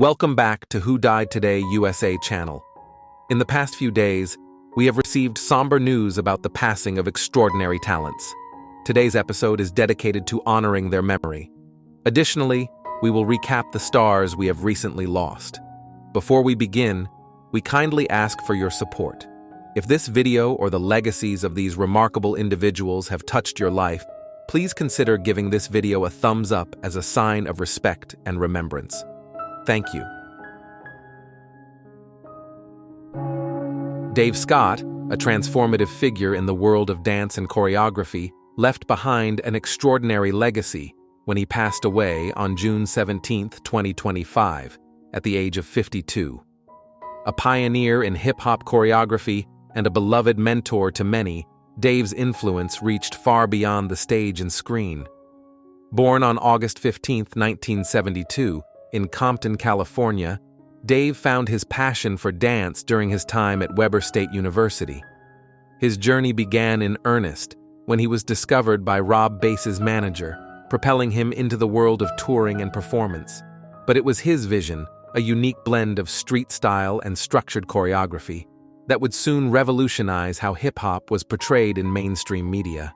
Welcome back to Who Died Today USA channel. In the past few days, we have received somber news about the passing of extraordinary talents. Today's episode is dedicated to honoring their memory. Additionally, we will recap the stars we have recently lost. Before we begin, we kindly ask for your support. If this video or the legacies of these remarkable individuals have touched your life, please consider giving this video a thumbs up as a sign of respect and remembrance. Thank you. Dave Scott, a transformative figure in the world of dance and choreography, left behind an extraordinary legacy when he passed away on June 17, 2025, at the age of 52. A pioneer in hip-hop choreography and a beloved mentor to many, Dave's influence reached far beyond the stage and screen. Born on August 15, 1972, in Compton, California, Dave found his passion for dance during his time at Weber State University. His journey began in earnest when he was discovered by Rob Bass's manager, propelling him into the world of touring and performance. But it was his vision, a unique blend of street style and structured choreography, that would soon revolutionize how hip-hop was portrayed in mainstream media.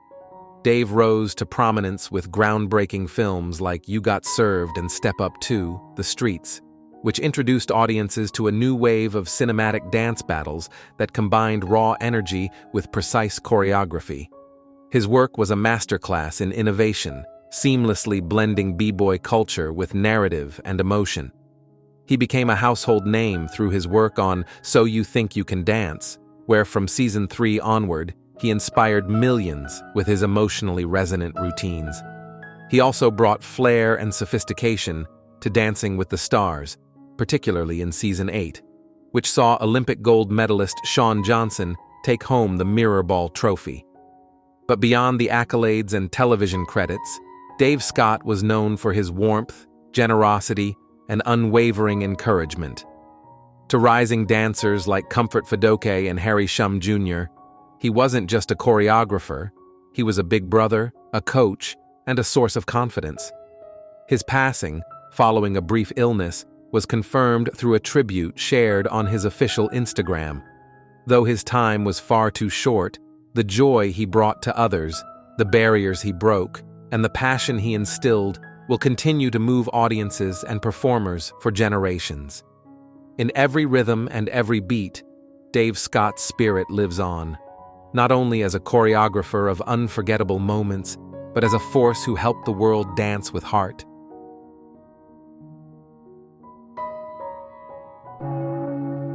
Dave rose to prominence with groundbreaking films like You Got Served and Step Up 2, The Streets, which introduced audiences to a new wave of cinematic dance battles that combined raw energy with precise choreography. His work was a masterclass in innovation, seamlessly blending b-boy culture with narrative and emotion. He became a household name through his work on So You Think You Can Dance, where from season 3 onward, he inspired millions with his emotionally resonant routines. He also brought flair and sophistication to Dancing with the Stars, particularly in season 8, which saw Olympic gold medalist Shawn Johnson take home the Mirror Ball trophy. But beyond the accolades and television credits, Dave Scott was known for his warmth, generosity, and unwavering encouragement. To rising dancers like Comfort Fidoke and Harry Shum Jr., he wasn't just a choreographer, he was a big brother, a coach, and a source of confidence. His passing, following a brief illness, was confirmed through a tribute shared on his official Instagram. Though his time was far too short, the joy he brought to others, the barriers he broke, and the passion he instilled will continue to move audiences and performers for generations. In every rhythm and every beat, Dave Scott's spirit lives on, not only as a choreographer of unforgettable moments, but as a force who helped the world dance with heart.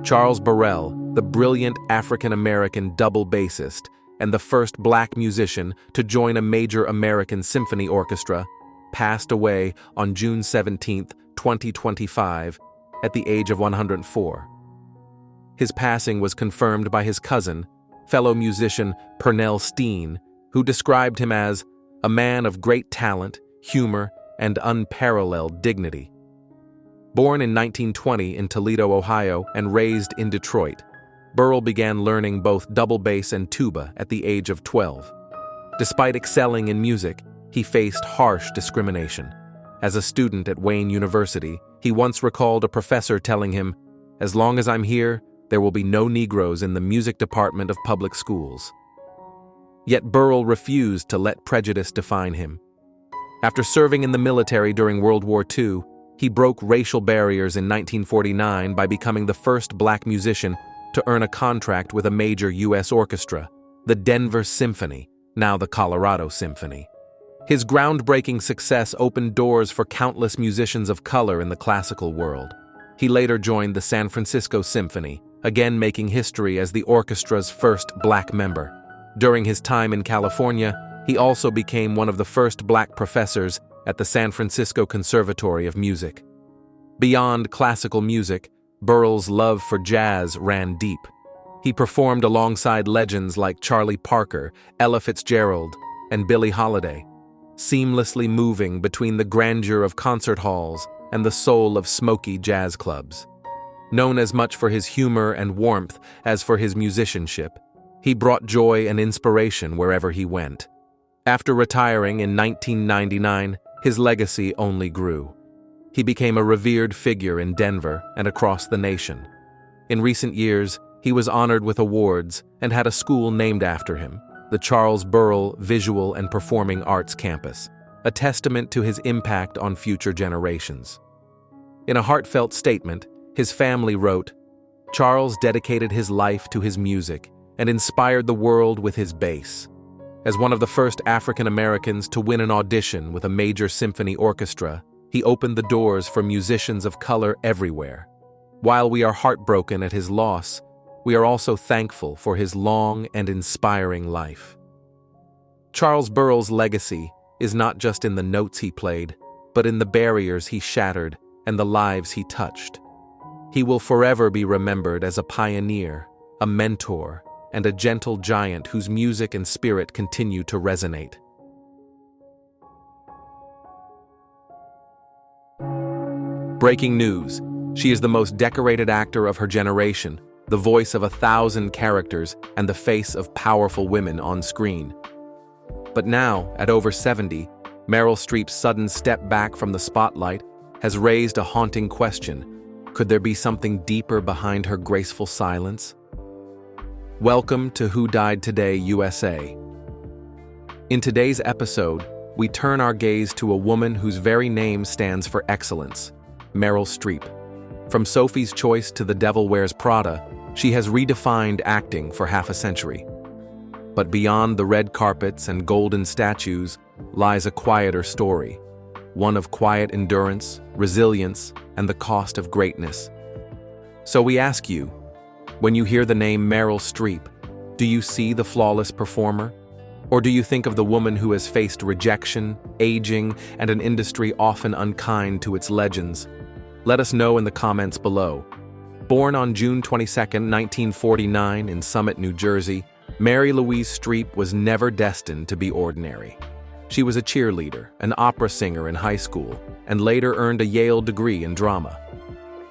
Charles Burrell, the brilliant African-American double bassist and the first black musician to join a major American symphony orchestra, passed away on June 17, 2025, at the age of 104. His passing was confirmed by his cousin, fellow musician Pernell Steen, who described him as a man of great talent, humor, and unparalleled dignity. Born in 1920 in Toledo, Ohio, and raised in Detroit, Burl began learning both double bass and tuba at the age of 12. Despite excelling in music, he faced harsh discrimination. As a student at Wayne University, he once recalled a professor telling him, "As long as I'm here, there will be no Negroes in the music department of public schools." Yet Burl refused to let prejudice define him. After serving in the military during World War II, he broke racial barriers in 1949 by becoming the first black musician to earn a contract with a major U.S. orchestra, the Denver Symphony, now the Colorado Symphony. His groundbreaking success opened doors for countless musicians of color in the classical world. He later joined the San Francisco Symphony, again making history as the orchestra's first black member. During his time in California, he also became one of the first black professors at the San Francisco Conservatory of Music. Beyond classical music, Burl's love for jazz ran deep. He performed alongside legends like Charlie Parker, Ella Fitzgerald, and Billie Holiday, seamlessly moving between the grandeur of concert halls and the soul of smoky jazz clubs. Known as much for his humor and warmth as for his musicianship, he brought joy and inspiration wherever he went. After retiring in 1999, his legacy only grew. He became a revered figure in Denver and across the nation. In recent years, he was honored with awards and had a school named after him, the Charles Burrell Visual and Performing Arts Campus, a testament to his impact on future generations. In a heartfelt statement, his family wrote, "Charles dedicated his life to his music and inspired the world with his bass. As one of the first African Americans to win an audition with a major symphony orchestra, he opened the doors for musicians of color everywhere. While we are heartbroken at his loss, we are also thankful for his long and inspiring life." Charles Burrell's legacy is not just in the notes he played, but in the barriers he shattered and the lives he touched. He will forever be remembered as a pioneer, a mentor, and a gentle giant whose music and spirit continue to resonate. Breaking news. She is the most decorated actor of her generation, the voice of 1,000 characters, and the face of powerful women on screen. But now, at over 70, Meryl Streep's sudden step back from the spotlight has raised a haunting question. Could there be something deeper behind her graceful silence? Welcome to Who Died Today, USA. In today's episode, we turn our gaze to a woman whose very name stands for excellence, Meryl Streep. From Sophie's Choice to The Devil Wears Prada, she has redefined acting for half a century. But beyond the red carpets and golden statues lies a quieter story, one of quiet endurance, resilience, and the cost of greatness. So we ask you, when you hear the name Meryl Streep, do you see the flawless performer? Or do you think of the woman who has faced rejection, aging, and an industry often unkind to its legends? Let us know in the comments below. Born on June 22, 1949 in Summit, New Jersey, Mary Louise Streep was never destined to be ordinary. She was a cheerleader, an opera singer in high school, and later earned a Yale degree in drama.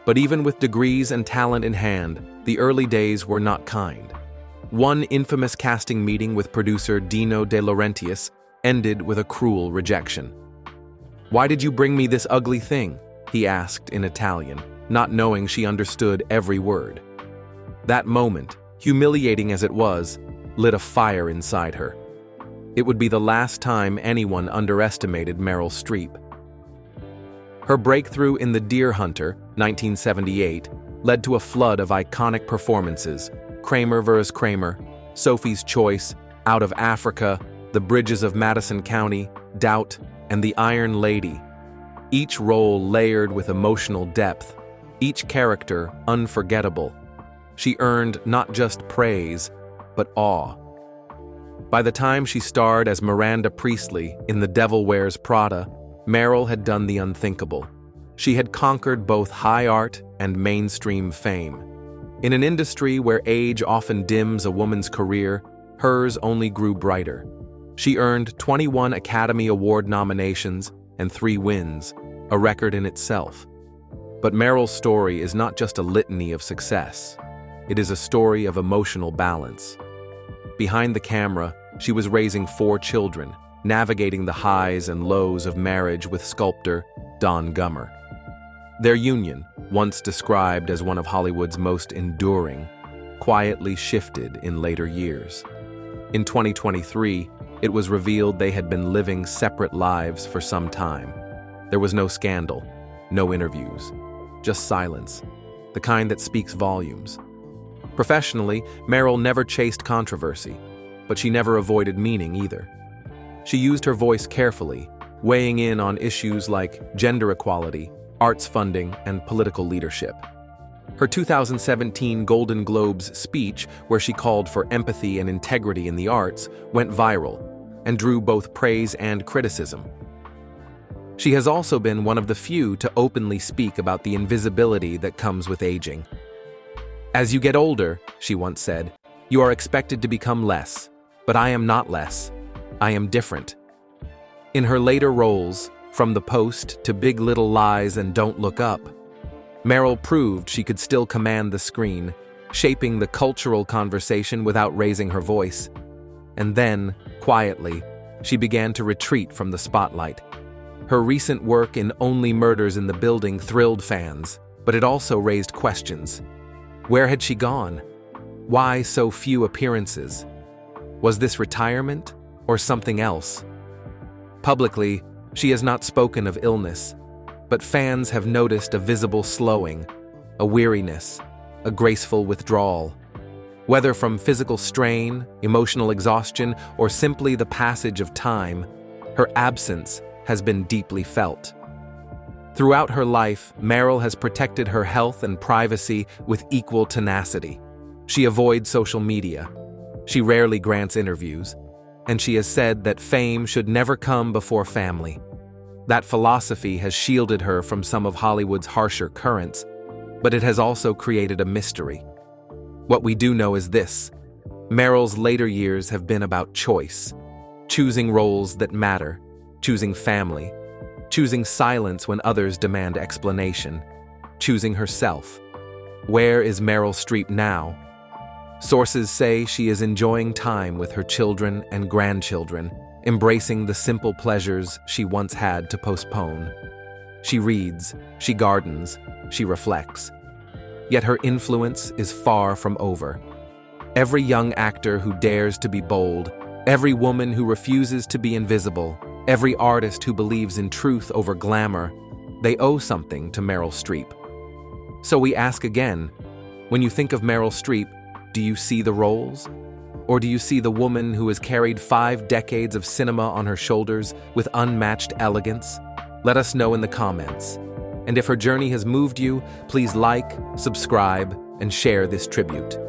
But even with degrees and talent in hand, the early days were not kind. One infamous casting meeting with producer Dino De Laurentiis ended with a cruel rejection. "Why did you bring me this ugly thing?" he asked in Italian, not knowing she understood every word. That moment, humiliating as it was, lit a fire inside her. It would be the last time anyone underestimated Meryl Streep. Her breakthrough in The Deer Hunter, 1978, led to a flood of iconic performances: Kramer vs. Kramer, Sophie's Choice, Out of Africa, The Bridges of Madison County, Doubt, and The Iron Lady. Each role layered with emotional depth, each character unforgettable. She earned not just praise, but awe. By the time she starred as Miranda Priestley in The Devil Wears Prada, Meryl had done the unthinkable. She had conquered both high art and mainstream fame. In an industry where age often dims a woman's career, hers only grew brighter. She earned 21 Academy Award nominations and 3 wins, a record in itself. But Meryl's story is not just a litany of success. It is a story of emotional balance. Behind the camera, she was raising 4 children, navigating the highs and lows of marriage with sculptor Don Gummer. Their union, once described as one of Hollywood's most enduring, quietly shifted in later years. In 2023, it was revealed they had been living separate lives for some time. There was no scandal, no interviews, just silence, the kind that speaks volumes. Professionally, Meryl never chased controversy, but she never avoided meaning either. She used her voice carefully, weighing in on issues like gender equality, arts funding, and political leadership. Her 2017 Golden Globes speech, where she called for empathy and integrity in the arts, went viral and drew both praise and criticism. She has also been one of the few to openly speak about the invisibility that comes with aging. "As you get older," she once said, "you are expected to become less, but I am not less. I am different." In her later roles, from The Post to Big Little Lies and Don't Look Up, Meryl proved she could still command the screen, shaping the cultural conversation without raising her voice. And then, quietly, she began to retreat from the spotlight. Her recent work in Only Murders in the Building thrilled fans, but it also raised questions. Where had she gone? Why so few appearances? Was this retirement or something else? Publicly, she has not spoken of illness, but fans have noticed a visible slowing, a weariness, a graceful withdrawal. Whether from physical strain, emotional exhaustion, or simply the passage of time, her absence has been deeply felt. Throughout her life, Meryl has protected her health and privacy with equal tenacity. She avoids social media. She rarely grants interviews, and she has said that fame should never come before family. That philosophy has shielded her from some of Hollywood's harsher currents, but it has also created a mystery. What we do know is this: Meryl's later years have been about choice, choosing roles that matter, choosing family, choosing silence when others demand explanation, choosing herself. Where is Meryl Streep now? Sources say she is enjoying time with her children and grandchildren, embracing the simple pleasures she once had to postpone. She reads, she gardens, she reflects. Yet her influence is far from over. Every young actor who dares to be bold, every woman who refuses to be invisible, every artist who believes in truth over glamour, they owe something to Meryl Streep. So we ask again, when you think of Meryl Streep, do you see the roles? Or do you see the woman who has carried 5 decades of cinema on her shoulders with unmatched elegance? Let us know in the comments. And if her journey has moved you, please like, subscribe, and share this tribute.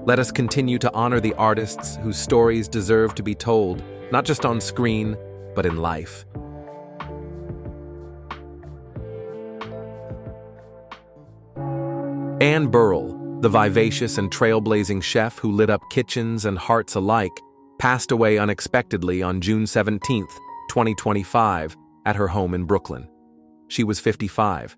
Let us continue to honor the artists whose stories deserve to be told, not just on screen, but in life. Anne Burrell, the vivacious and trailblazing chef who lit up kitchens and hearts alike, passed away unexpectedly on June 17, 2025, at her home in Brooklyn. She was 55.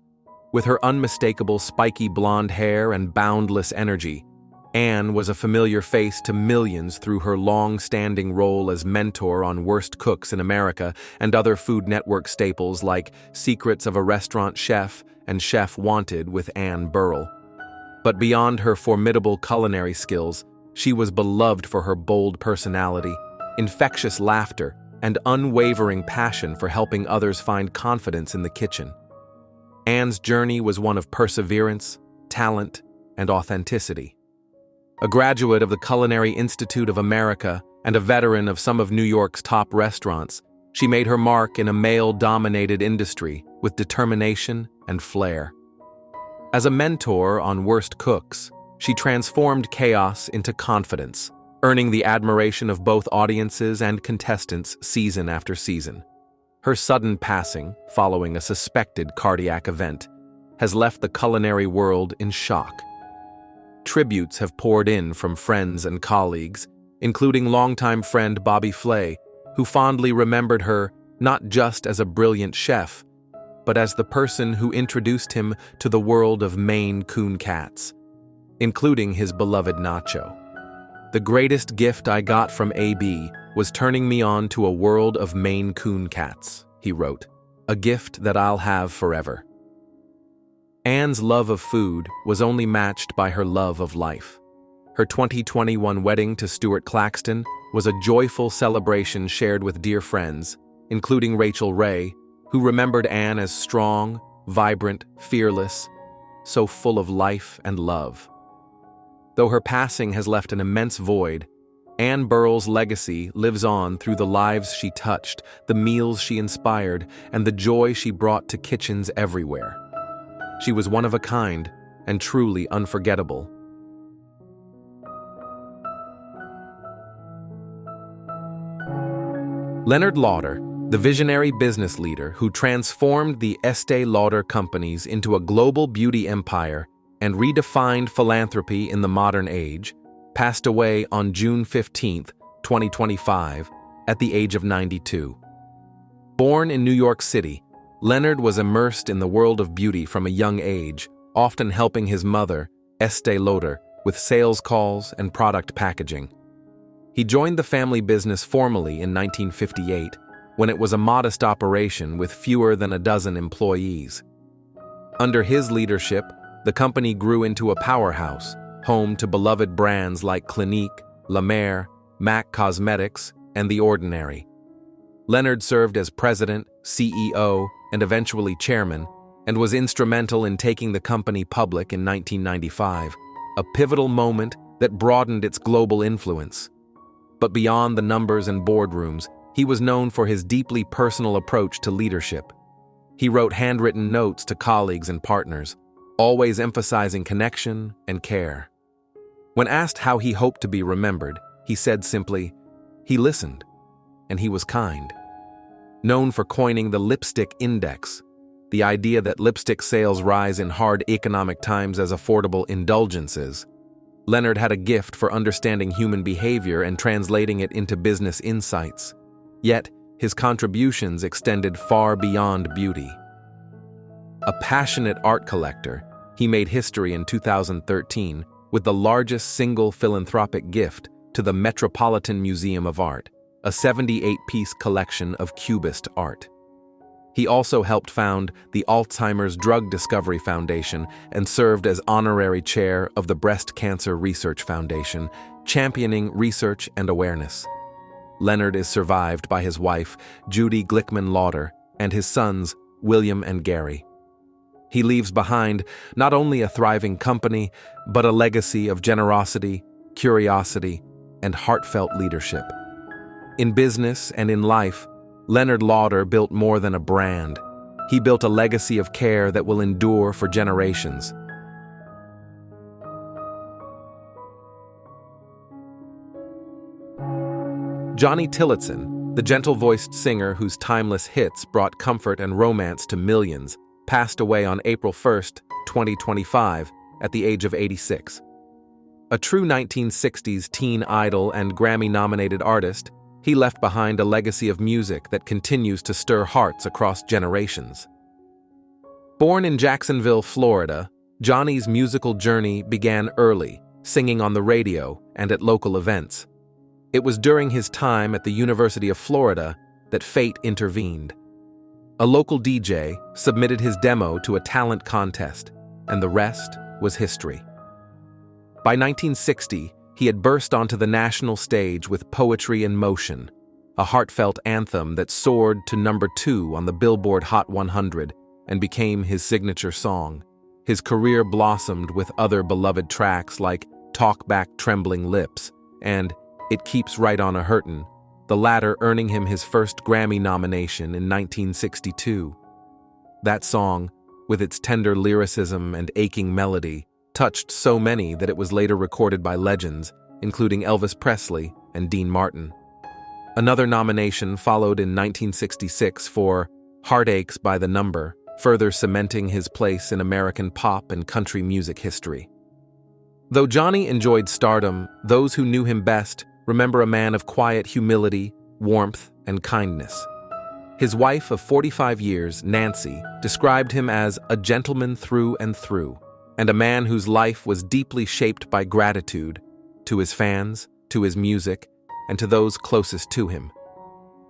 With her unmistakable spiky blonde hair and boundless energy, Anne was a familiar face to millions through her long-standing role as mentor on Worst Cooks in America and other Food Network staples like Secrets of a Restaurant Chef and Chef Wanted with Anne Burrell. But beyond her formidable culinary skills, she was beloved for her bold personality, infectious laughter, and unwavering passion for helping others find confidence in the kitchen. Anne's journey was one of perseverance, talent, and authenticity. A graduate of the Culinary Institute of America and a veteran of some of New York's top restaurants, she made her mark in a male-dominated industry with determination and flair. As a mentor on Worst Cooks, she transformed chaos into confidence, earning the admiration of both audiences and contestants season after season. Her sudden passing, following a suspected cardiac event, has left the culinary world in shock. Tributes have poured in from friends and colleagues, including longtime friend Bobby Flay, who fondly remembered her not just as a brilliant chef, but as the person who introduced him to the world of Maine Coon cats, including his beloved Nacho. The greatest gift I got from AB was turning me on to a world of Maine Coon cats, he wrote, a gift that I'll have forever. Anne's love of food was only matched by her love of life. Her 2021 wedding to Stuart Claxton was a joyful celebration shared with dear friends, including Rachel Ray, who remembered Anne as strong, vibrant, fearless, so full of life and love. Though her passing has left an immense void, Anne Burrell's legacy lives on through the lives she touched, the meals she inspired, and the joy she brought to kitchens everywhere. She was one of a kind and truly unforgettable. Leonard Lauder, the visionary business leader who transformed the Estée Lauder companies into a global beauty empire and redefined philanthropy in the modern age, passed away on June 15, 2025, at the age of 92. Born in New York City, Leonard was immersed in the world of beauty from a young age, often helping his mother, Estée Lauder, with sales calls and product packaging. He joined the family business formally in 1958, when it was a modest operation with fewer than a dozen employees. Under his leadership, the company grew into a powerhouse, home to beloved brands like Clinique, La Mer, MAC Cosmetics, and The Ordinary. Leonard served as president, CEO, and eventually chairman, and was instrumental in taking the company public in 1995, a pivotal moment that broadened its global influence. But beyond the numbers and boardrooms, he was known for his deeply personal approach to leadership. He wrote handwritten notes to colleagues and partners, always emphasizing connection and care. When asked how he hoped to be remembered, he said simply, "He listened, and he was kind." Known for coining the lipstick index, the idea that lipstick sales rise in hard economic times as affordable indulgences, Leonard had a gift for understanding human behavior and translating it into business insights. Yet, his contributions extended far beyond beauty. A passionate art collector, he made history in 2013 with the largest single philanthropic gift to the Metropolitan Museum of Art, a 78-piece collection of Cubist art. He also helped found the Alzheimer's Drug Discovery Foundation and served as honorary chair of the Breast Cancer Research Foundation, championing research and awareness. Leonard is survived by his wife, Judy Glickman Lauder, and his sons, William and Gary. He leaves behind not only a thriving company, but a legacy of generosity, curiosity, and heartfelt leadership. In business and in life, Leonard Lauder built more than a brand. He built a legacy of care that will endure for generations. Johnny Tillotson, the gentle-voiced singer whose timeless hits brought comfort and romance to millions, passed away on April 1, 2025, at the age of 86. A true 1960s teen idol and Grammy-nominated artist, he left behind a legacy of music that continues to stir hearts across generations. Born in Jacksonville, Florida, Johnny's musical journey began early, singing on the radio and at local events. It was during his time at the University of Florida that fate intervened. A local DJ submitted his demo to a talent contest, and the rest was history. By 1960, he had burst onto the national stage with Poetry in Motion, a heartfelt anthem that soared to number 2 on the Billboard Hot 100 and became his signature song. His career blossomed with other beloved tracks like Talk Back Trembling Lips and It Keeps Right On a Hurtin', the latter earning him his first Grammy nomination in 1962. That song, with its tender lyricism and aching melody, touched so many that it was later recorded by legends, including Elvis Presley and Dean Martin. Another nomination followed in 1966 for Heartaches by the Number, further cementing his place in American pop and country music history. Though Johnny enjoyed stardom, those who knew him best remember a man of quiet humility, warmth, and kindness. His wife of 45 years, Nancy, described him as a gentleman through and through, and a man whose life was deeply shaped by gratitude to his fans, to his music, and to those closest to him.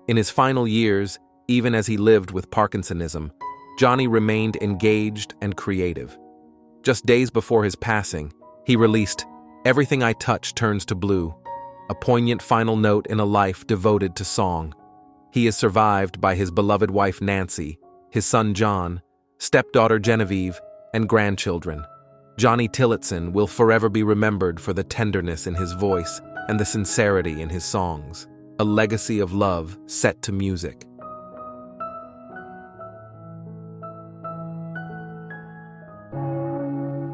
In his final years, even as he lived with Parkinsonism, Johnny remained engaged and creative. Just days before his passing, he released Everything I Touch Turns to Blue, a poignant final note in a life devoted to song. He is survived by his beloved wife Nancy, his son John, stepdaughter Genevieve, and grandchildren. Johnny Tillotson will forever be remembered for the tenderness in his voice and the sincerity in his songs, a legacy of love set to music.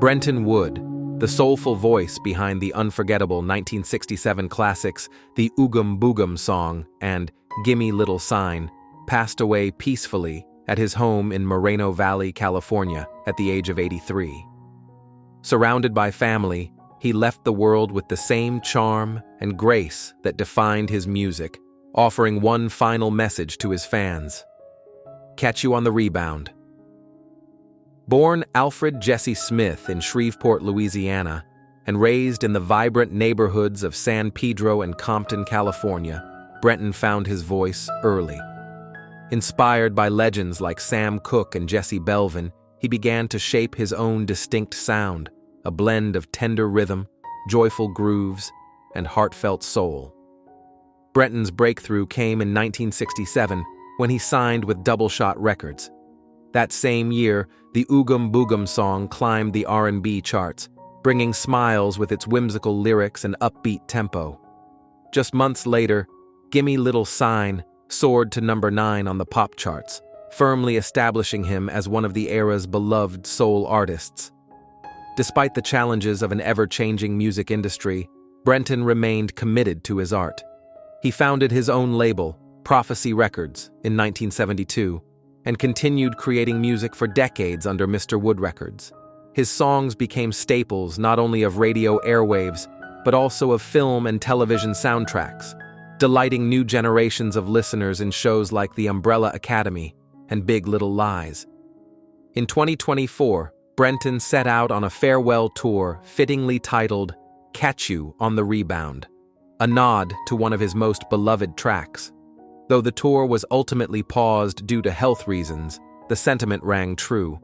Brenton Wood, the soulful voice behind the unforgettable 1967 classics The Oogum Boogum Song and Gimme Little Sign, passed away peacefully at his home in Moreno Valley, California, at the age of 83. Surrounded by family, he left the world with the same charm and grace that defined his music, offering one final message to his fans: catch you on the rebound. Born Alfred Jesse Smith in Shreveport, Louisiana, and raised in the vibrant neighborhoods of San Pedro and Compton, California, Brenton found his voice early. Inspired by legends like Sam Cooke and Jesse Belvin, he began to shape his own distinct sound, a blend of tender rhythm, joyful grooves, and heartfelt soul. Brenton's breakthrough came in 1967 when he signed with Double Shot Records. That same year, the Oogum Boogum song climbed the R&B charts, bringing smiles with its whimsical lyrics and upbeat tempo. Just months later, Gimme Little Sign soared to number 9 on the pop charts, firmly establishing him as one of the era's beloved soul artists. Despite the challenges of an ever-changing music industry, Brenton remained committed to his art. He founded his own label, Prophecy Records, in 1972, and continued creating music for decades under Mr. Wood Records. His songs became staples not only of radio airwaves, but also of film and television soundtracks, delighting new generations of listeners in shows like The Umbrella Academy and Big Little Lies. In 2024, Brenton set out on a farewell tour fittingly titled Catch You on the Rebound, a nod to one of his most beloved tracks. Though the tour was ultimately paused due to health reasons, the sentiment rang true,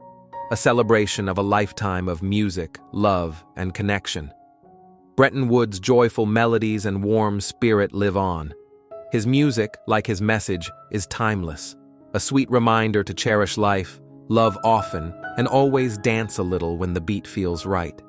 a celebration of a lifetime of music, love, and connection. Brenton Wood's joyful melodies and warm spirit live on. His music, like his message, is timeless, a sweet reminder to cherish life, love often, and always dance a little when the beat feels right.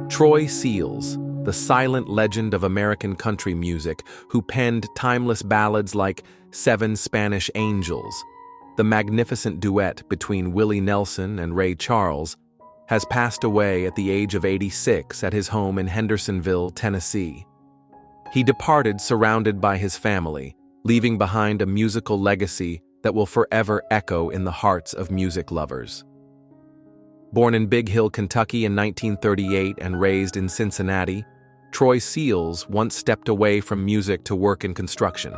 Troy Seals, the silent legend of American country music, who penned timeless ballads like Seven Spanish Angels, the magnificent duet between Willie Nelson and Ray Charles, has passed away at the age of 86 at his home in Hendersonville, Tennessee. He departed surrounded by his family, leaving behind a musical legacy that will forever echo in the hearts of music lovers. Born in Big Hill, Kentucky in 1938 and raised in Cincinnati, Troy Seals once stepped away from music to work in construction.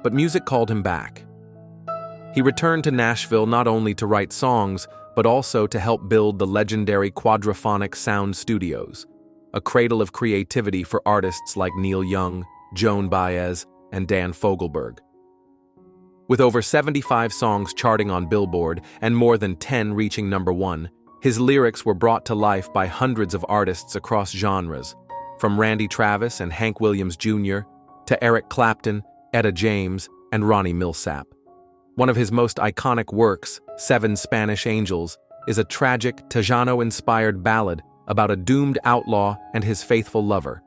But music called him back. He returned to Nashville not only to write songs, but also to help build the legendary Quadraphonic Sound Studios, a cradle of creativity for artists like Neil Young, Joan Baez, and Dan Fogelberg. With over 75 songs charting on Billboard and more than 10 reaching number 1, his lyrics were brought to life by hundreds of artists across genres, from Randy Travis and Hank Williams Jr. to Eric Clapton, Etta James, and Ronnie Milsap. One of his most iconic works, Seven Spanish Angels, is a tragic, Tajano-inspired ballad about a doomed outlaw and his faithful lover.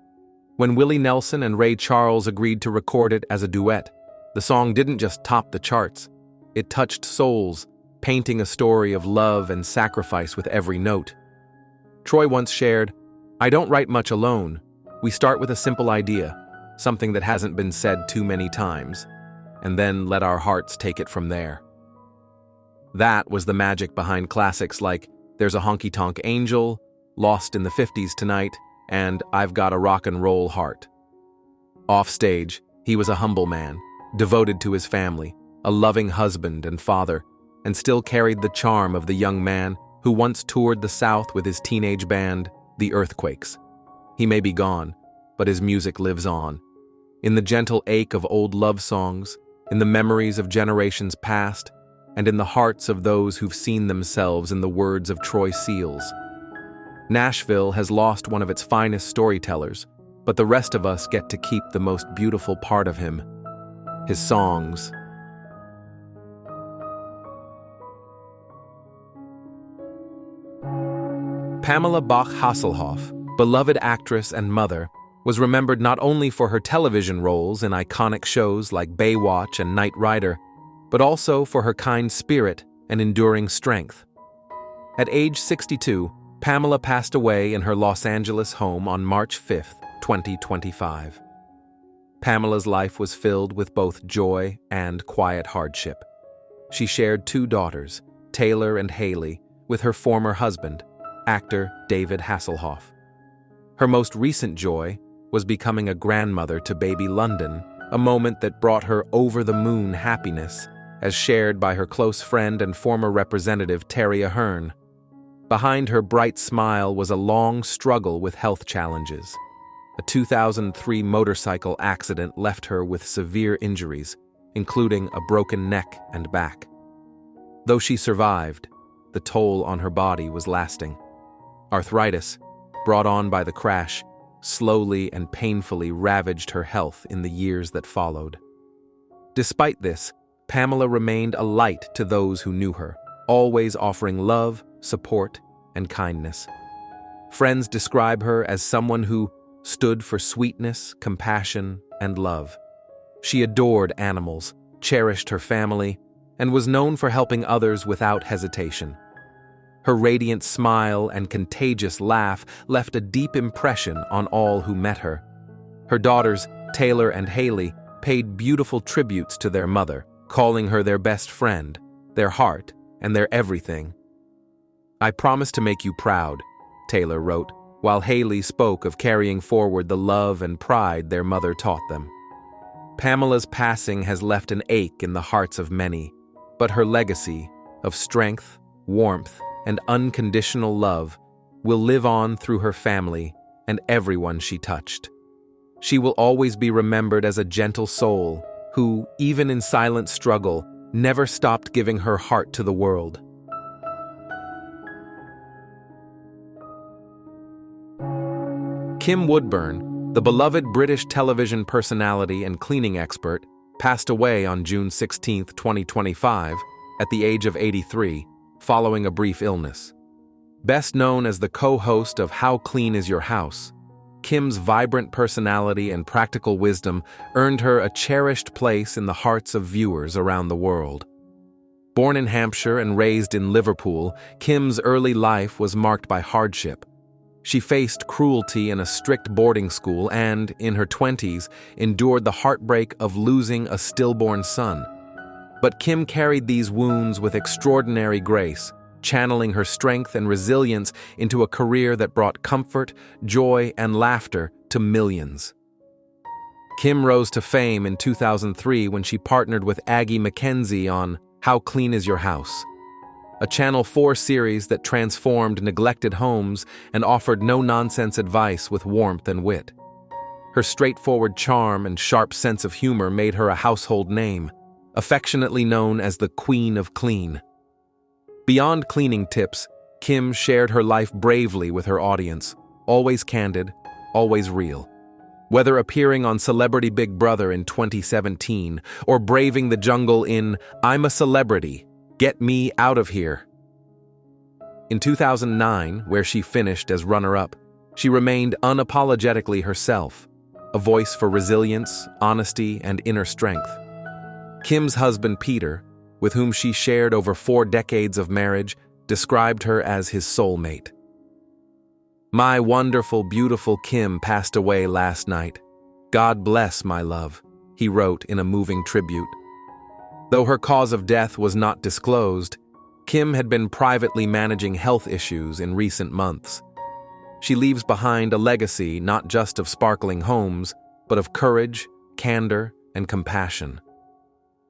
When Willie Nelson and Ray Charles agreed to record it as a duet, the song didn't just top the charts, it touched souls, painting a story of love and sacrifice with every note. Troy once shared, "I don't write much alone. We start with a simple idea, something that hasn't been said too many times, and then let our hearts take it from there." That was the magic behind classics like There's a Honky Tonk Angel, Lost in the 50s Tonight, and I've Got a Rock and Roll Heart. Offstage, he was a humble man, devoted to his family, a loving husband and father, and still carried the charm of the young man who once toured the South with his teenage band, The Earthquakes. He may be gone, but his music lives on. In the gentle ache of old love songs, in the memories of generations past, and in the hearts of those who've seen themselves in the words of Troy Seals. Nashville has lost one of its finest storytellers, but the rest of us get to keep the most beautiful part of him, his songs. Pamela Bach Hasselhoff, beloved actress and mother, was remembered not only for her television roles in iconic shows like Baywatch and Knight Rider, but also for her kind spirit and enduring strength. At age 62, Pamela passed away in her Los Angeles home on March 5, 2025. Pamela's life was filled with both joy and quiet hardship. She shared 2 daughters, Taylor and Haley, with her former husband, actor David Hasselhoff. Her most recent joy was becoming a grandmother to baby London, a moment that brought her over-the-moon happiness, as shared by her close friend and former representative Terry Ahern. Behind her bright smile was a long struggle with health challenges. A 2003 motorcycle accident left her with severe injuries, including a broken neck and back. Though she survived, the toll on her body was lasting. Arthritis, brought on by the crash, slowly and painfully ravaged her health in the years that followed. Despite this, Pamela remained a light to those who knew her, always offering love, support, and kindness. Friends describe her as someone who stood for sweetness, compassion, and love. She adored animals, cherished her family, and was known for helping others without hesitation. Her radiant smile and contagious laugh left a deep impression on all who met her. Her daughters, Taylor and Haley, paid beautiful tributes to their mother, calling her their best friend, their heart, and their everything. "I promise to make you proud," Taylor wrote, while Haley spoke of carrying forward the love and pride their mother taught them. Pamela's passing has left an ache in the hearts of many, but her legacy of strength, warmth, and unconditional love will live on through her family and everyone she touched. She will always be remembered as a gentle soul who, even in silent struggle, never stopped giving her heart to the world. Kim Woodburn, the beloved British television personality and cleaning expert, passed away on June 16, 2025, at the age of 83, following a brief illness. Best known as the co-host of How Clean Is Your House, Kim's vibrant personality and practical wisdom earned her a cherished place in the hearts of viewers around the world. Born in Hampshire and raised in Liverpool, Kim's early life was marked by hardship. She faced cruelty in a strict boarding school and, in her 20s, endured the heartbreak of losing a stillborn son. But Kim carried these wounds with extraordinary grace, channeling her strength and resilience into a career that brought comfort, joy, and laughter to millions. Kim rose to fame in 2003 when she partnered with Aggie Mackenzie on How Clean Is Your House?, a Channel 4 series that transformed neglected homes and offered no-nonsense advice with warmth and wit. Her straightforward charm and sharp sense of humor made her a household name, affectionately known as the Queen of Clean. Beyond cleaning tips, Kim shared her life bravely with her audience, always candid, always real. Whether appearing on Celebrity Big Brother in 2017 or braving the jungle in I'm a Celebrity, Get Me Out of Here. In 2009, where she finished as runner-up, she remained unapologetically herself, a voice for resilience, honesty, and inner strength. Kim's husband, Peter, with whom she shared over 4 decades of marriage, described her as his soulmate. "My wonderful, beautiful Kim passed away last night. God bless my love," he wrote in a moving tribute. Though her cause of death was not disclosed, Kim had been privately managing health issues in recent months. She leaves behind a legacy not just of sparkling homes, but of courage, candor, and compassion.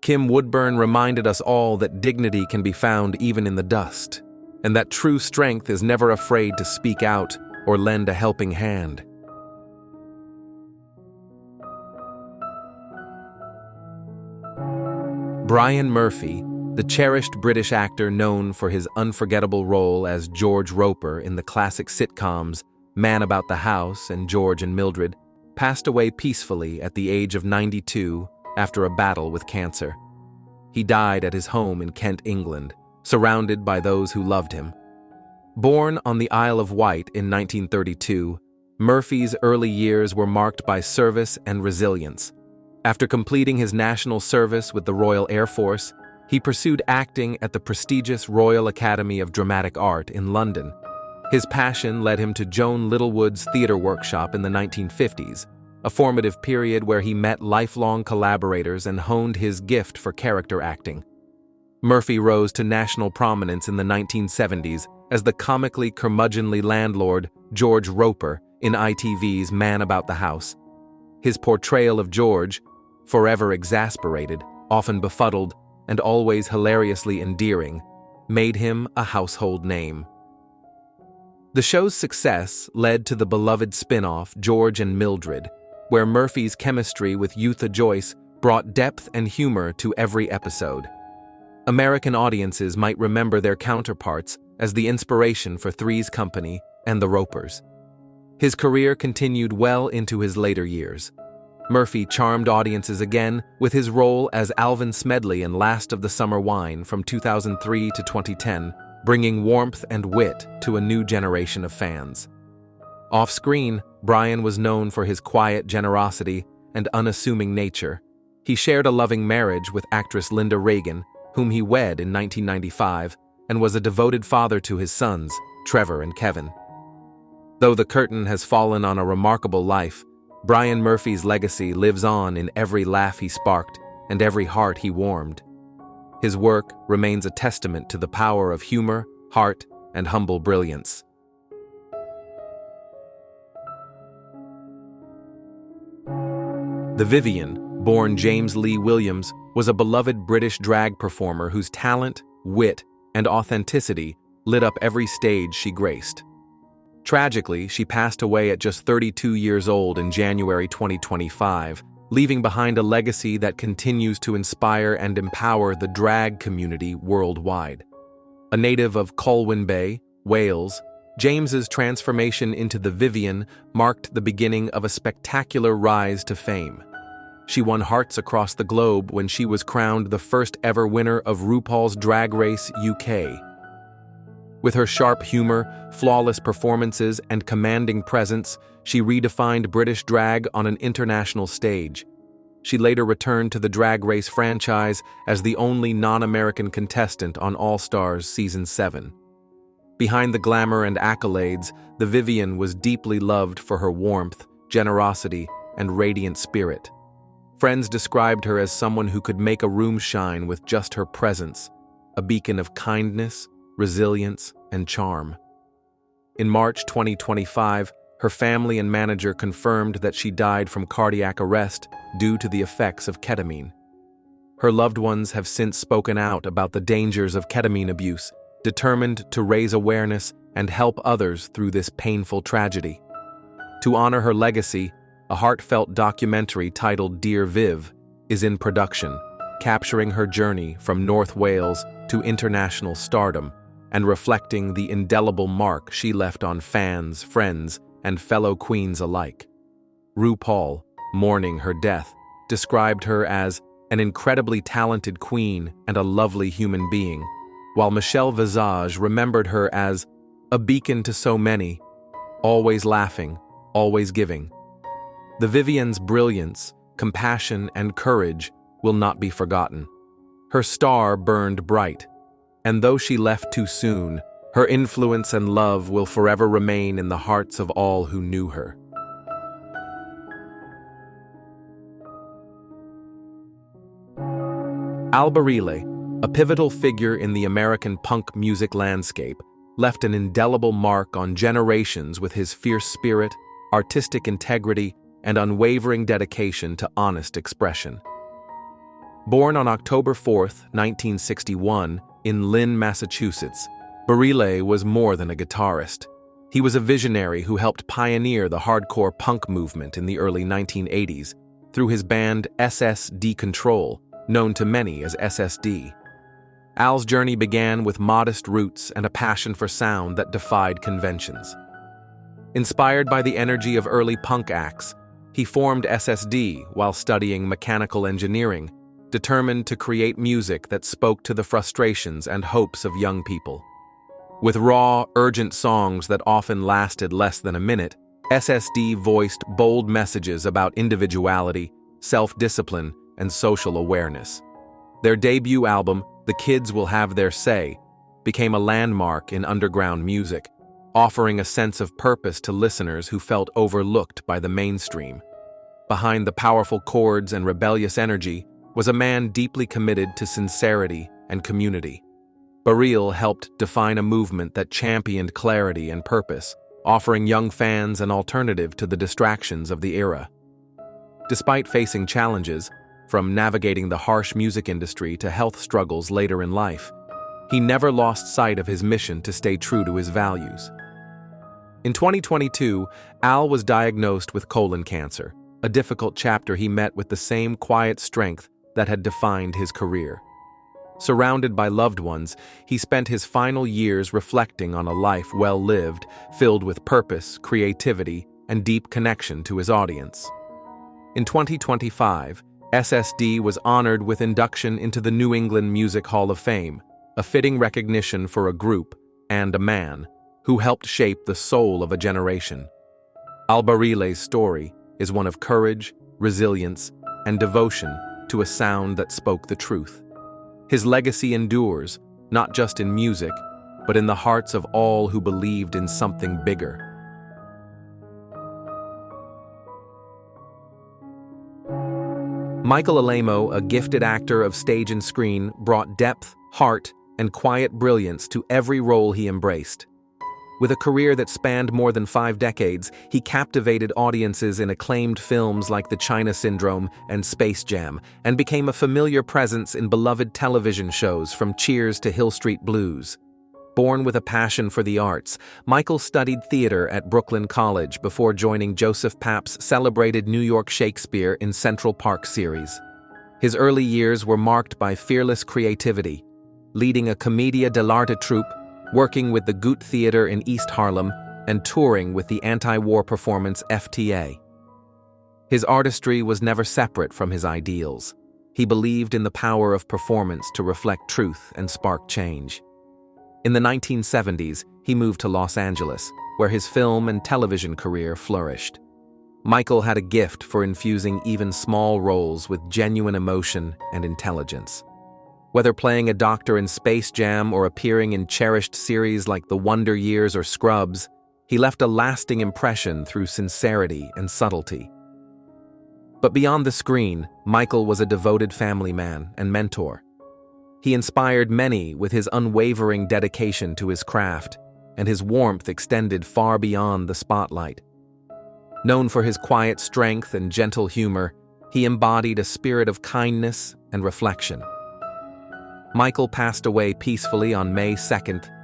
Kim Woodburn reminded us all that dignity can be found even in the dust, and that true strength is never afraid to speak out or lend a helping hand. Brian Murphy, the cherished British actor known for his unforgettable role as George Roper in the classic sitcoms Man About the House and George and Mildred, passed away peacefully at the age of 92 after a battle with cancer. He died at his home in Kent, England, surrounded by those who loved him. Born on the Isle of Wight in 1932, Murphy's early years were marked by service and resilience. After completing his national service with the Royal Air Force, he pursued acting at the prestigious Royal Academy of Dramatic Art in London. His passion led him to Joan Littlewood's theatre workshop in the 1950s, a formative period where he met lifelong collaborators and honed his gift for character acting. Murphy rose to national prominence in the 1970s as the comically curmudgeonly landlord George Roper in ITV's Man About the House. His portrayal of George, forever exasperated, often befuddled, and always hilariously endearing, made him a household name. The show's success led to the beloved spin-off George and Mildred, where Murphy's chemistry with Eutha Joyce brought depth and humor to every episode. American audiences might remember their counterparts as the inspiration for Three's Company and The Ropers. His career continued well into his later years. Murphy charmed audiences again with his role as Alvin Smedley in Last of the Summer Wine from 2003 to 2010, bringing warmth and wit to a new generation of fans. Off-screen, Brian was known for his quiet generosity and unassuming nature. He shared a loving marriage with actress Linda Reagan, whom he wed in 1995, and was a devoted father to his sons, Trevor and Kevin. Though the curtain has fallen on a remarkable life, Brian Murphy's legacy lives on in every laugh he sparked and every heart he warmed. His work remains a testament to the power of humor, heart, and humble brilliance. The Viven, born James Lee Williams, was a beloved British drag performer whose talent, wit, and authenticity lit up every stage she graced. Tragically, she passed away at just 32 years old in January 2025, leaving behind a legacy that continues to inspire and empower the drag community worldwide. A native of Colwyn Bay, Wales, James's transformation into the Viven marked the beginning of a spectacular rise to fame. She won hearts across the globe when she was crowned the first ever winner of RuPaul's Drag Race UK. With her sharp humor, flawless performances, and commanding presence, she redefined British drag on an international stage. She later returned to the Drag Race franchise as the only non-American contestant on All Stars Season 7. Behind the glamour and accolades, the Viven was deeply loved for her warmth, generosity, and radiant spirit. Friends described her as someone who could make a room shine with just her presence, a beacon of kindness, resilience, and charm. In March 2025, her family and manager confirmed that she died from cardiac arrest due to the effects of ketamine. Her loved ones have since spoken out about the dangers of ketamine abuse, determined to raise awareness and help others through this painful tragedy. To honor her legacy, a heartfelt documentary titled Dear Viv is in production, capturing her journey from North Wales to international stardom and reflecting the indelible mark she left on fans, friends, and fellow queens alike. RuPaul, mourning her death, described her as an incredibly talented queen and a lovely human being, while Michelle Visage remembered her as a beacon to so many, always laughing, always giving. The Viven's brilliance, compassion, and courage will not be forgotten. Her star burned bright, and though she left too soon, her influence and love will forever remain in the hearts of all who knew her. Barile, a pivotal figure in the American punk music landscape, left an indelible mark on generations with his fierce spirit, artistic integrity, and unwavering dedication to honest expression. Born on October 4, 1961, in Lynn, Massachusetts, Barile was more than a guitarist. He was a visionary who helped pioneer the hardcore punk movement in the early 1980s through his band SSD Control, known to many as SSD. Al's journey began with modest roots and a passion for sound that defied conventions. Inspired by the energy of early punk acts, he formed SSD while studying mechanical engineering, determined to create music that spoke to the frustrations and hopes of young people. With raw, urgent songs that often lasted less than a minute, SSD voiced bold messages about individuality, self-discipline, and social awareness. Their debut album, The Kids Will Have Their Say, became a landmark in underground music, offering a sense of purpose to listeners who felt overlooked by the mainstream. Behind the powerful chords and rebellious energy was a man deeply committed to sincerity and community. Barile helped define a movement that championed clarity and purpose, offering young fans an alternative to the distractions of the era. Despite facing challenges, from navigating the harsh music industry to health struggles later in life, he never lost sight of his mission to stay true to his values. In 2022, Al was diagnosed with colon cancer, a difficult chapter he met with the same quiet strength that had defined his career. Surrounded by loved ones, he spent his final years reflecting on a life well lived, filled with purpose, creativity, and deep connection to his audience. In 2025, SSD was honored with induction into the New England Music Hall of Fame, a fitting recognition for a group, and a man, who helped shape the soul of a generation. Barile's story is one of courage, resilience, and devotion to a sound that spoke the truth. His legacy endures, not just in music, but in the hearts of all who believed in something bigger. Michael Almo, a gifted actor of stage and screen, brought depth, heart, and quiet brilliance to every role he embraced. With a career that spanned more than 5 decades, he captivated audiences in acclaimed films like The China Syndrome and Space Jam, and became a familiar presence in beloved television shows from Cheers to Hill Street Blues. Born with a passion for the arts, Michael studied theater at Brooklyn College before joining Joseph Papp's celebrated New York Shakespeare in Central Park series. His early years were marked by fearless creativity, leading a Commedia dell'arte troupe, working with the Goethe Theater in East Harlem, and touring with the anti-war performance FTA. His artistry was never separate from his ideals. He believed in the power of performance to reflect truth and spark change. In the 1970s, he moved to Los Angeles, where his film and television career flourished. Michael had a gift for infusing even small roles with genuine emotion and intelligence. Whether playing a doctor in Space Jam or appearing in cherished series like The Wonder Years or Scrubs, he left a lasting impression through sincerity and subtlety. But beyond the screen, Michael was a devoted family man and mentor. He inspired many with his unwavering dedication to his craft, and his warmth extended far beyond the spotlight. Known for his quiet strength and gentle humor, he embodied a spirit of kindness and reflection. Michael passed away peacefully on May 2,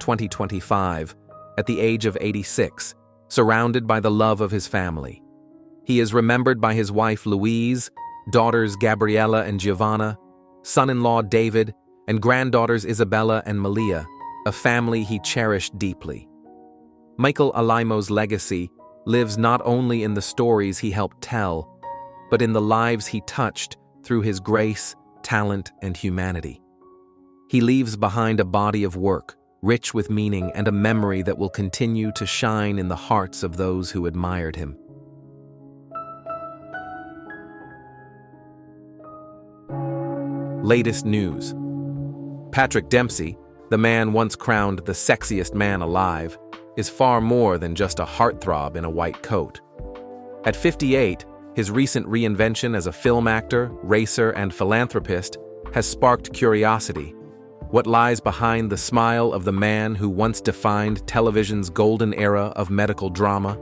2025, at the age of 86, surrounded by the love of his family. He is remembered by his wife Louise, daughters Gabriella and Giovanna, son-in-law David, and granddaughters Isabella and Malia, a family he cherished deeply. Michael Almo's legacy lives not only in the stories he helped tell, but in the lives he touched through his grace, talent, and humanity. He leaves behind a body of work, rich with meaning and a memory that will continue to shine in the hearts of those who admired him. Latest news. Patrick Dempsey, the man once crowned the sexiest man alive, is far more than just a heartthrob in a white coat. At 58, his recent reinvention as a film actor, racer, and philanthropist has sparked curiosity. What lies behind the smile of the man who once defined television's golden era of medical drama?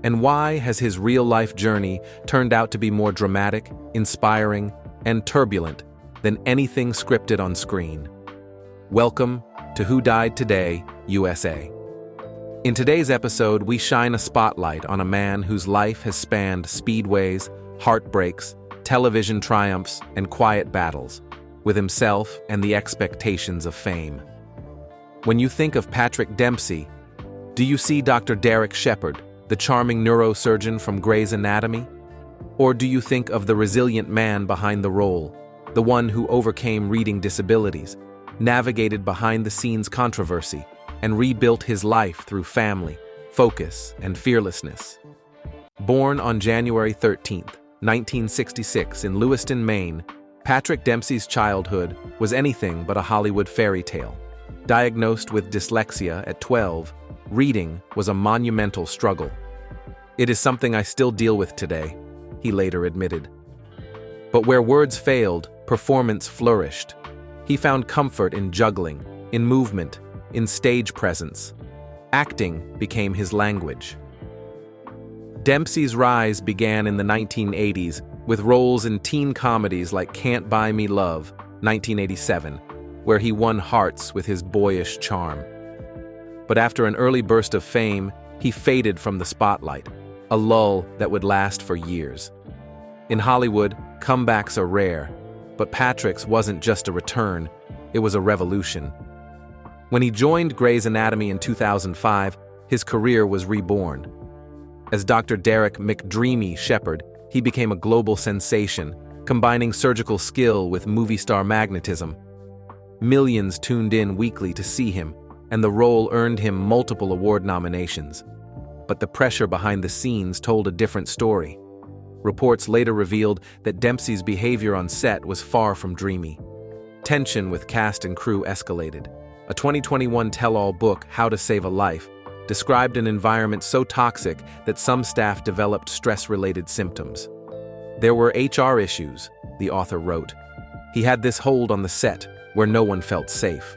And why has his real-life journey turned out to be more dramatic, inspiring, and turbulent than anything scripted on screen? Welcome to Who Died Today, USA. In today's episode, we shine a spotlight on a man whose life has spanned speedways, heartbreaks, television triumphs, and quiet battles with himself and the expectations of fame. When you think of Patrick Dempsey, do you see Dr. Derek Shepherd, the charming neurosurgeon from Grey's Anatomy? Or do you think of the resilient man behind the role, the one who overcame reading disabilities, navigated behind-the-scenes controversy, and rebuilt his life through family, focus, and fearlessness? Born on January 13, 1966 in Lewiston, Maine, Patrick Dempsey's childhood was anything but a Hollywood fairy tale. Diagnosed with dyslexia at 12, reading was a monumental struggle. "It is something I still deal with today," he later admitted. But where words failed, performance flourished. He found comfort in juggling, in movement, in stage presence. Acting became his language. Dempsey's rise began in the 1980s with roles in teen comedies like Can't Buy Me Love, 1987, where he won hearts with his boyish charm. But after an early burst of fame, He faded from the spotlight, a lull that would last for years. In Hollywood, comebacks are rare, but Patrick's wasn't just a return, it was a revolution. When he joined Grey's Anatomy in 2005, his career was reborn. As Dr. Derek McDreamy Shepherd, he became a global sensation, combining surgical skill with movie star magnetism. Millions tuned in weekly to see him, and the role earned him multiple award nominations. But the pressure behind the scenes told a different story. Reports later revealed that Dempsey's behavior on set was far from dreamy. Tension with cast and crew escalated. A 2021 tell-all book, How to Save a Life, described an environment so toxic that some staff developed stress-related symptoms. There were HR issues, the author wrote. He had this hold on the set where no one felt safe.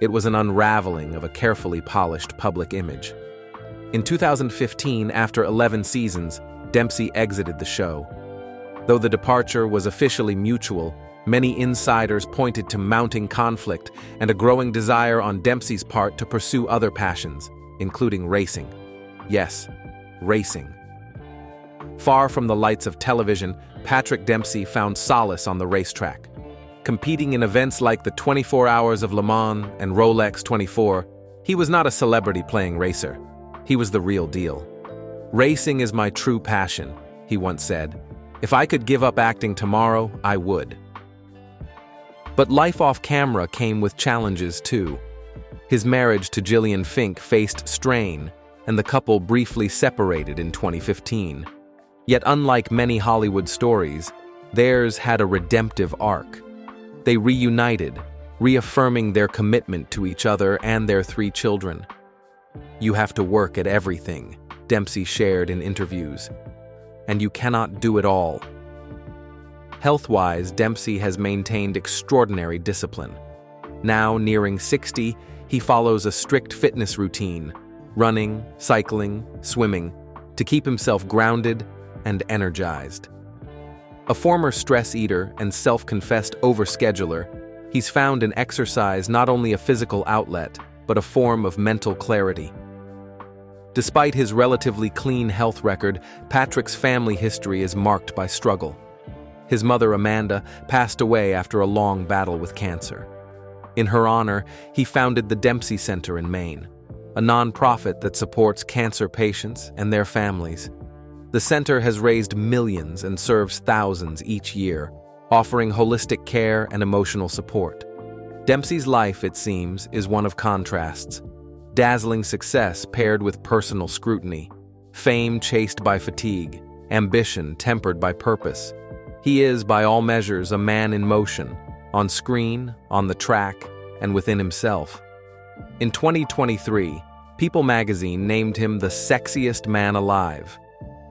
It was an unraveling of a carefully polished public image. In 2015, after 11 seasons, Dempsey exited the show. Though the departure was officially mutual, many insiders pointed to mounting conflict and a growing desire on Dempsey's part to pursue other passions, including racing. Yes, racing. Far from the lights of television, Patrick Dempsey found solace on the racetrack. Competing in events like the 24 Hours of Le Mans and Rolex 24, he was not a celebrity playing racer. He was the real deal. "Racing is my true passion," he once said. "If I could give up acting tomorrow, I would." But life off camera came with challenges too. His marriage to Gillian Fink faced strain, and the couple briefly separated in 2015. Yet unlike many Hollywood stories, theirs had a redemptive arc. They reunited, reaffirming their commitment to each other and their 3 children. "You have to work at everything," Dempsey shared in interviews, "and you cannot do it all." Health-wise, Dempsey has maintained extraordinary discipline. Now nearing 60, he follows a strict fitness routine, running, cycling, swimming, to keep himself grounded and energized. A former stress eater and self-confessed overscheduler, he's found in exercise not only a physical outlet, but a form of mental clarity. Despite his relatively clean health record, Patrick's family history is marked by struggle. His mother, Amanda, passed away after a long battle with cancer. In her honor, he founded the Dempsey Center in Maine, a nonprofit that supports cancer patients and their families. The center has raised millions and serves thousands each year, offering holistic care and emotional support. Dempsey's life, it seems, is one of contrasts. Dazzling success paired with personal scrutiny, fame chased by fatigue, ambition tempered by purpose. He is, by all measures, a man in motion, on screen, on the track, and within himself. In 2023, People magazine named him the sexiest man alive.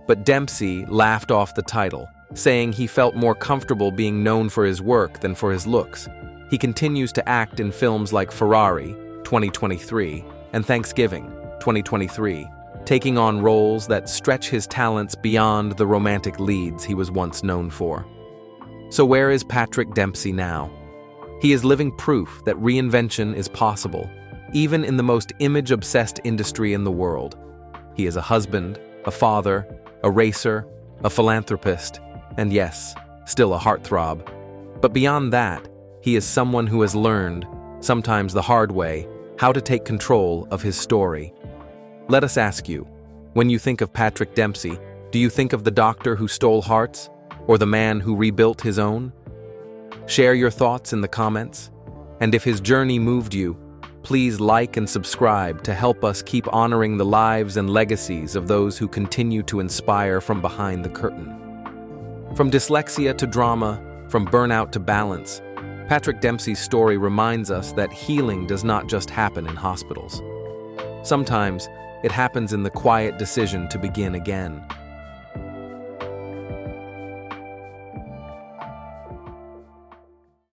But Dempsey laughed off the title, saying he felt more comfortable being known for his work than for his looks. He continues to act in films like Ferrari, 2023, and Thanksgiving, 2023, taking on roles that stretch his talents beyond the romantic leads he was once known for. So where is Patrick Dempsey now? He is living proof that reinvention is possible, even in the most image-obsessed industry in the world. He is a husband, a father, a racer, a philanthropist, and yes, still a heartthrob. But beyond that, he is someone who has learned, sometimes the hard way, how to take control of his story. Let us ask you, when you think of Patrick Dempsey, do you think of the doctor who stole hearts, or the man who rebuilt his own? Share your thoughts in the comments, and if his journey moved you, please like and subscribe to help us keep honoring the lives and legacies of those who continue to inspire from behind the curtain. From dyslexia to drama, from burnout to balance, Patrick Dempsey's story reminds us that healing does not just happen in hospitals. Sometimes, it happens in the quiet decision to begin again.